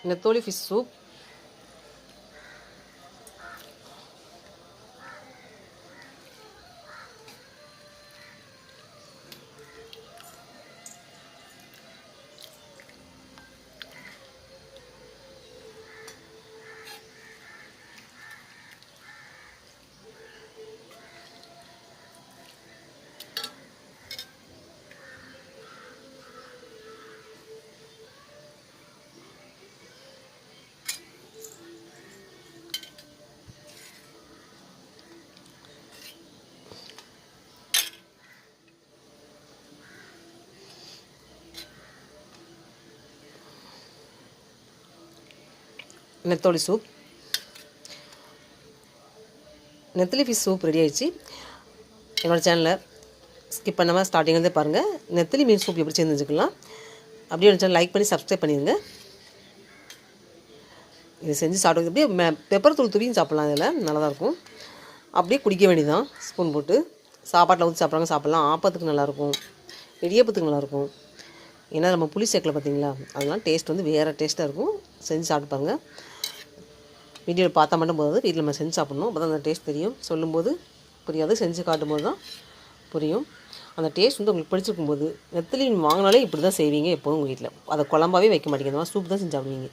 நெத்தோலி fish soup, நெத்தோலி soup. நெத்தலி fish soup ready ஆகிடுச்சு. என்னோடய சேனலில் ஸ்கிப் பண்ணாமல் ஸ்டார்டிங்லேருந்தே பாருங்கள். நெத்தலி மீன் சூப் எப்படி செஞ்சு வச்சுக்கலாம். அப்படியே சேனல் லைக் பண்ணி சப்ஸ்கிரைப் பண்ணிடுங்க. இது செஞ்சு சாப்பிடுறது அப்படியே பெப்பர் தூள் தூவியும் சாப்பிட்லாம். இதில் நல்லா தான் இருக்கும். அப்படியே குடிக்க வேண்டியதான். ஸ்பூன் போட்டு சாப்பாட்டில் ஊற்றி சாப்பிட்றாங்க சாப்பிட்லாம். ஆப்பத்துக்கு நல்லாயிருக்கும், இடியப்பத்துக்கு நல்லாயிருக்கும். ஏன்னா நம்ம புளி சேர்க்கல பார்த்தீங்களா, அதெல்லாம் டேஸ்ட் வந்து வேறு டேஸ்ட்டாக இருக்கும். செஞ்சு சாப்பிட்டு பாருங்கள். வீடியோவில் பார்த்தா மட்டும் போதாது, வீட்டில் நம்ம செஞ்சு சாப்பிட்ணும். அப்போ தான் அந்த டேஸ்ட் தெரியும். சொல்லும்போது புரியாது, செஞ்சு காட்டும்போது தான் புரியும். அந்த டேஸ்ட் வந்து உங்களுக்கு பிடிச்சிருக்கும் போது நெத்தலி வாங்கினாலே இப்படி தான் செய்வீங்க எப்போதும் உங்கள் வீட்டில். அதை குழம்பாவே வைக்க மாட்டீங்க, அந்த மாதிரி சூப் தான் செஞ்சு சாப்பிடுவீங்க.